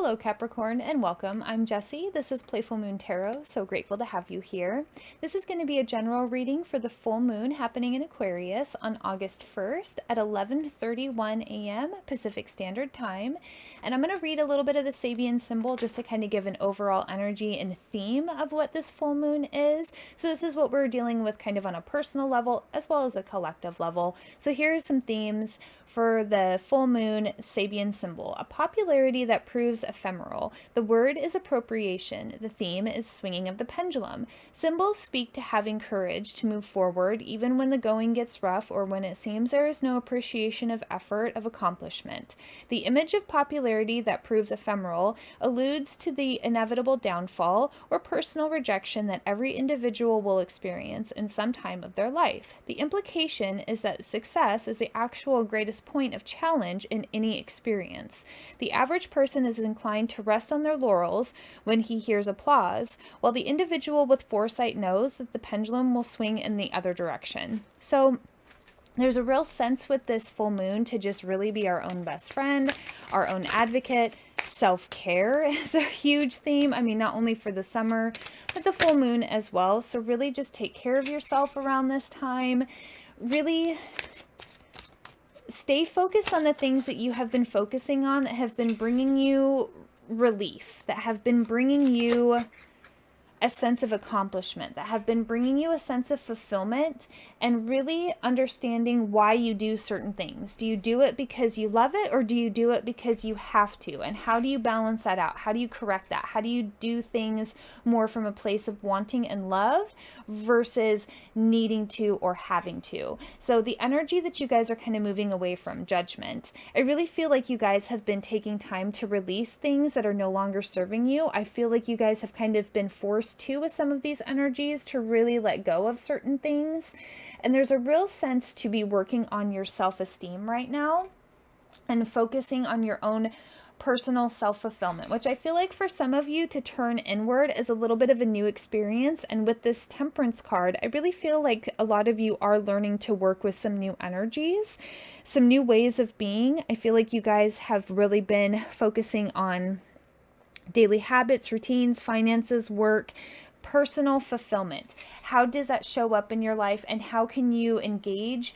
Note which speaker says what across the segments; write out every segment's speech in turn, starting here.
Speaker 1: Hello Capricorn and welcome. I'm Jessie. This is Playful Moon Tarot. So grateful to have you here. This is going to be a general reading for the full moon happening in Aquarius on August 1st at 11:31 a.m. Pacific Standard Time. And I'm going to read a little bit of the Sabian symbol just to kind of give an overall energy and theme of what this full moon is. So this is what we're dealing with kind of on a personal level as well as a collective level. So here are some themes for the full moon Sabian symbol: a popularity that proves ephemeral. The word is appropriation. The theme is swinging of the pendulum. Symbols speak to having courage to move forward even when the going gets rough or when it seems there is no appreciation of effort, of accomplishment. The image of popularity that proves ephemeral alludes to the inevitable downfall or personal rejection that every individual will experience in some time of their life. The implication is that success is the actual greatest point of challenge in any experience. The average person is inclined to rest on their laurels when he hears applause, while the individual with foresight knows that the pendulum will swing in the other direction. So there's a real sense with this full moon to just really be our own best friend, our own advocate. Self-care is a huge theme. I mean, not only for the summer, but the full moon as well. So really just take care of yourself around this time. Really stay focused on the things that you have been focusing on that have been bringing you relief, that have been bringing you a sense of accomplishment, that have been bringing you a sense of fulfillment, and really understanding why you do certain things. Do you do it because you love it, or do you do it because you have to? And how do you balance that out? How do you correct that? How do you do things more from a place of wanting and love versus needing to or having to? So the energy that you guys are kind of moving away from judgment, I really feel like you guys have been taking time to release things that are no longer serving you. I feel like you guys have kind of been forced to with some of these energies to really let go of certain things. And there's a real sense to be working on your self-esteem right now and focusing on your own personal self-fulfillment, which I feel like for some of you to turn inward is a little bit of a new experience. And with this Temperance card, I really feel like a lot of you are learning to work with some new energies, some new ways of being. I feel like you guys have really been focusing on daily habits, routines, finances, work, personal fulfillment. How does that show up in your life, and how can you engage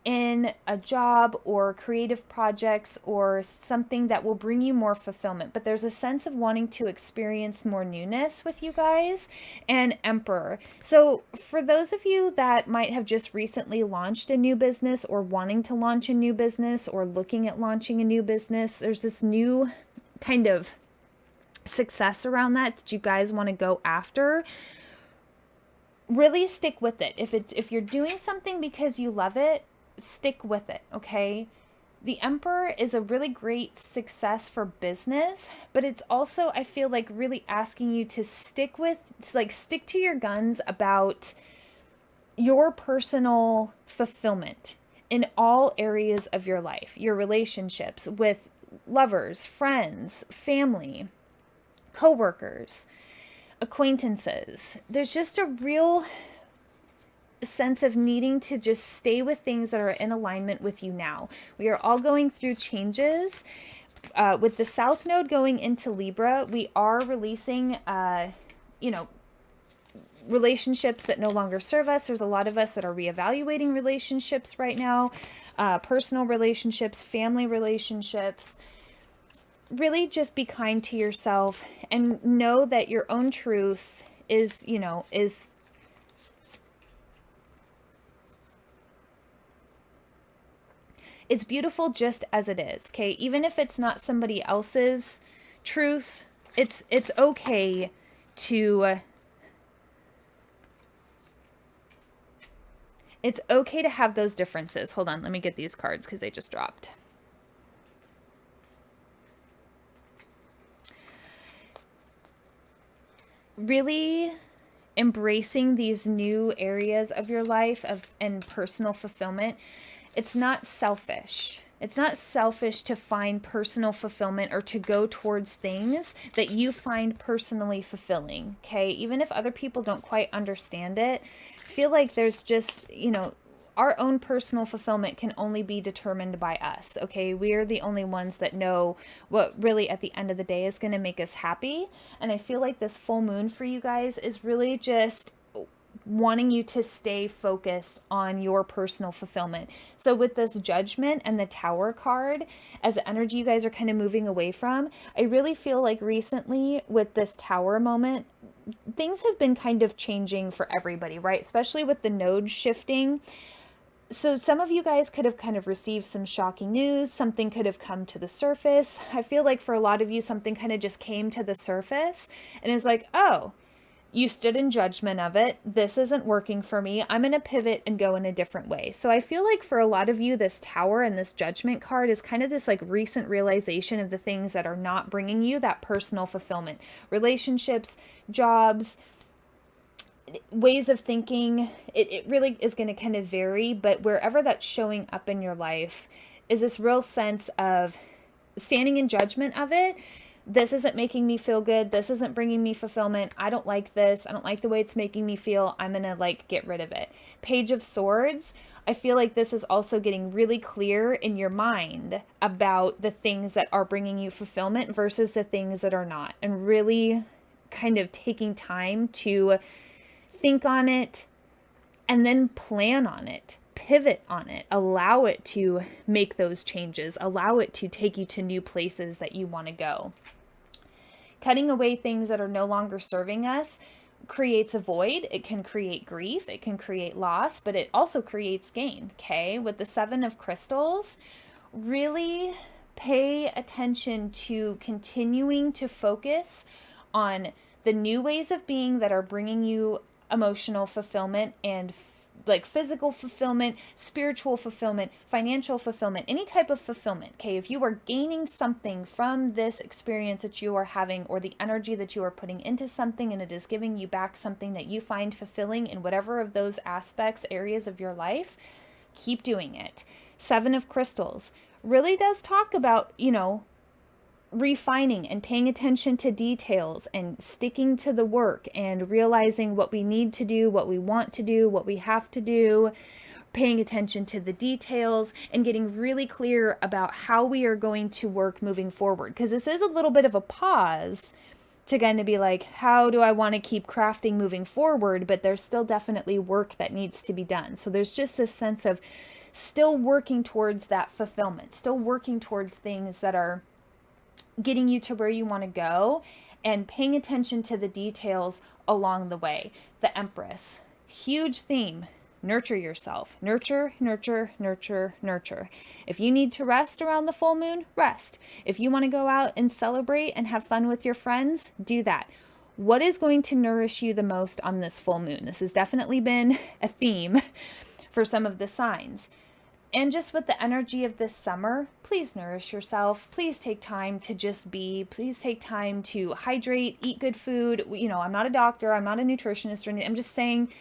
Speaker 1: in a job or creative projects or something that will bring you more fulfillment? But there's a sense of wanting to experience more newness with you guys. And Emperor. So for those of you that might have just recently launched a new business or wanting to launch a new business or looking at launching a new business, there's this new kind of success around that you guys want to go after. Really stick with it. If you're doing something because you love it, stick with it, okay? The Emperor is a really great success for business, but it's also, I feel like, really asking you to stick to your guns about your personal fulfillment in all areas of your life, your relationships with lovers, friends, family, co-workers, acquaintances. There's just a real sense of needing to just stay with things that are in alignment with you now. We are all going through changes. With the South Node going into Libra, we are releasing, relationships that no longer serve us. There's a lot of us that are reevaluating relationships right now, personal relationships, family relationships. Really just be kind to yourself and know that your own truth is beautiful just as it is, okay? Even if it's not somebody else's truth, it's okay to have those differences. Hold on, let me get these cards because they just dropped. Really embracing these new areas of your life and personal fulfillment. It's not selfish. It's not selfish to find personal fulfillment or to go towards things that you find personally fulfilling, okay? Even if other people don't quite understand it, I feel like there's just, our own personal fulfillment can only be determined by us, okay? We are the only ones that know what really at the end of the day is going to make us happy. And I feel like this full moon for you guys is really just wanting you to stay focused on your personal fulfillment. So with this Judgment and the Tower card as the energy you guys are kind of moving away from, I really feel like recently with this Tower moment, things have been kind of changing for everybody, right? Especially with the node shifting. So some of you guys could have kind of received some shocking news. Something could have come to the surface. I feel like for a lot of you, something kind of just came to the surface and is like, oh, you stood in judgment of it. This isn't working for me. I'm going to pivot and go in a different way. So I feel like for a lot of you, this Tower and this Judgment card is kind of this like recent realization of the things that are not bringing you that personal fulfillment. Relationships, jobs, ways of thinking. It really is going to kind of vary, but wherever that's showing up in your life is this real sense of standing in judgment of it. This isn't making me feel good. This isn't bringing me fulfillment. I don't like this. I don't like the way it's making me feel. I'm going to like get rid of it. Page of Swords. I feel like this is also getting really clear in your mind about the things that are bringing you fulfillment versus the things that are not. And really kind of taking time to think on it and then plan on it. Pivot on it, allow it to make those changes, allow it to take you to new places that you want to go. Cutting away things that are no longer serving us creates a void. It can create grief, it can create loss, but it also creates gain, okay? With the Seven of Crystals, really pay attention to continuing to focus on the new ways of being that are bringing you emotional fulfillment and like physical fulfillment, spiritual fulfillment, financial fulfillment, any type of fulfillment. Okay, if you are gaining something from this experience that you are having or the energy that you are putting into something and it is giving you back something that you find fulfilling in whatever of those aspects, areas of your life, keep doing it. Seven of Crystals really does talk about, refining and paying attention to details and sticking to the work and realizing what we need to do, what we want to do, what we have to do, paying attention to the details and getting really clear about how we are going to work moving forward. Because this is a little bit of a pause to kind of be like, how do I want to keep crafting moving forward? But there's still definitely work that needs to be done. So there's just this sense of still working towards that fulfillment, still working towards things that are getting you to where you want to go and paying attention to the details along the way. The Empress, huge theme, nurture yourself. Nurture, nurture, nurture, nurture. If you need to rest around the full moon, rest. If you want to go out and celebrate and have fun with your friends, do that. What is going to nourish you the most on this full moon? This has definitely been a theme for some of the signs. And just with the energy of this summer, please nourish yourself. Please take time to just be. Please take time to hydrate, eat good food. I'm not a doctor. I'm not a nutritionist or anything. I'm just saying,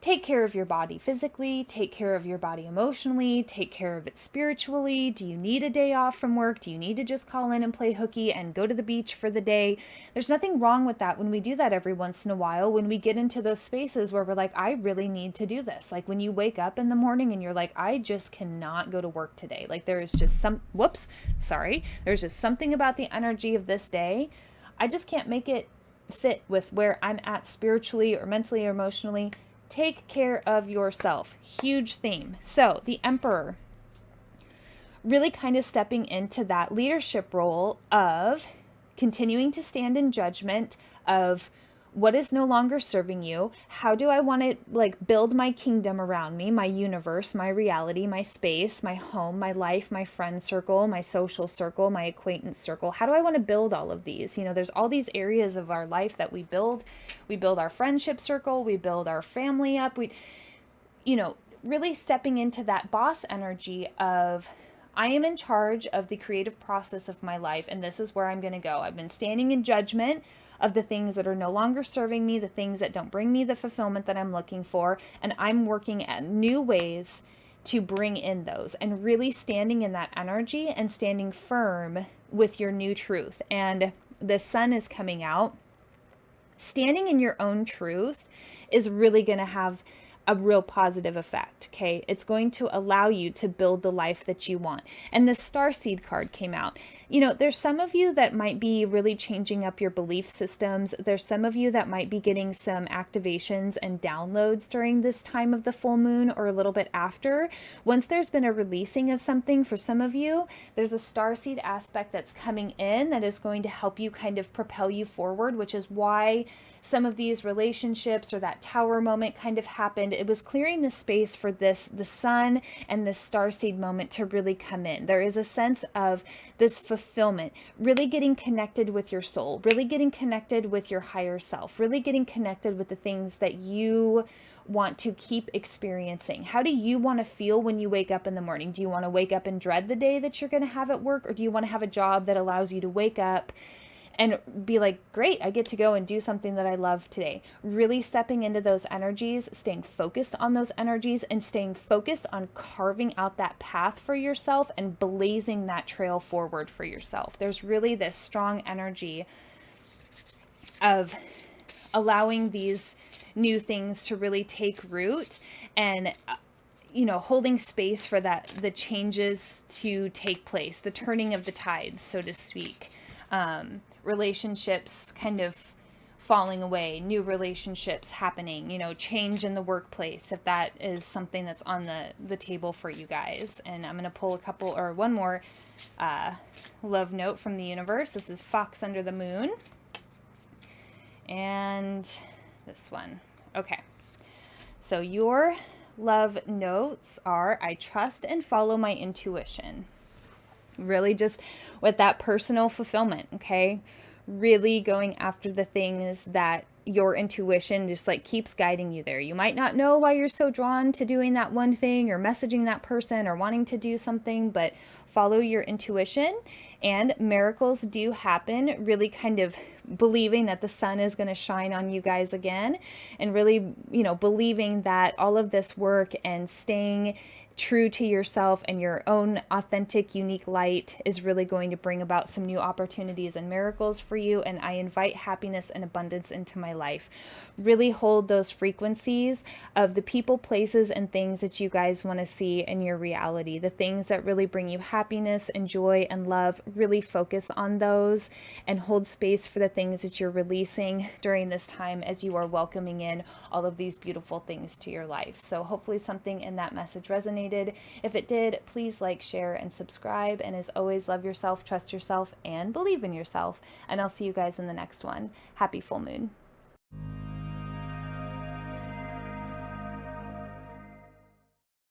Speaker 1: take care of your body physically, take care of your body emotionally, take care of it spiritually. Do you need a day off from work? Do you need to just call in and play hooky and go to the beach for the day? There's nothing wrong with that when we do that every once in a while, when we get into those spaces where we're like, I really need to do this. Like when you wake up in the morning and you're like, I just cannot go to work today. Like there is just there's just something about the energy of this day. I just can't make it fit with where I'm at spiritually or mentally or emotionally. Take care of yourself. Huge theme. So the Emperor, really kind of stepping into that leadership role of continuing to stand in judgment of what is no longer serving you. How do I want to build my kingdom around me, my universe, my reality, my space, my home, my life, my friend circle, my social circle, my acquaintance circle? How do I want to build all of these? There's all these areas of our life that we build. We build our friendship circle. We build our family up. Really stepping into that boss energy of, I am in charge of the creative process of my life, and this is where I'm going to go. I've been standing in judgment of the things that are no longer serving me, the things that don't bring me the fulfillment that I'm looking for, and I'm working at new ways to bring in those, and really standing in that energy and standing firm with your new truth. And the sun is coming out. Standing in your own truth is really going to have a real positive effect, okay? It's going to allow you to build the life that you want. And the Starseed card came out. You know, there's some of you that might be really changing up your belief systems. There's some of you that might be getting some activations and downloads during this time of the full moon or a little bit after. Once there's been a releasing of something for some of you, there's a Starseed aspect that's coming in that is going to help you kind of propel you forward, which is why some of these relationships or that tower moment kind of happened. It was clearing the space for this, the sun and this starseed moment to really come in. There is a sense of this fulfillment, really getting connected with your soul, really getting connected with your higher self, really getting connected with the things that you want to keep experiencing. How do you want to feel when you wake up in the morning? Do you want to wake up and dread the day that you're going to have at work? Or do you want to have a job that allows you to wake up and be like, great, I get to go and do something that I love today? Really stepping into those energies, staying focused on those energies, and staying focused on carving out that path for yourself and blazing that trail forward for yourself. There's really this strong energy of allowing these new things to really take root and you know, holding space for that, the changes to take place, the turning of the tides, so to speak. Relationships kind of falling away, new relationships happening, you know, change in the workplace, if that is something that's on the table for you guys. And I'm going to pull a couple or one more love note from the universe. This is Fox Under the Moon. And this one. Okay. So your love notes are, I trust and follow my intuition. Really just with that personal fulfillment, okay? Really going after the things that your intuition just like keeps guiding you there. You might not know why you're so drawn to doing that one thing or messaging that person or wanting to do something, but follow your intuition and miracles do happen. Really kind of believing that the sun is going to shine on you guys again, and really, you know, believing that all of this work and staying true to yourself and your own authentic, unique light is really going to bring about some new opportunities and miracles for you. And I invite happiness and abundance into my life. Really hold those frequencies of the people, places, and things that you guys want to see in your reality. The things that really bring you happiness and joy and love, really focus on those and hold space for the things that you're releasing during this time as you are welcoming in all of these beautiful things to your life. So hopefully something in that message resonated. If it did, please like, share, and subscribe. And as always, love yourself, trust yourself, and believe in yourself. And I'll see you guys in the next one. Happy full moon.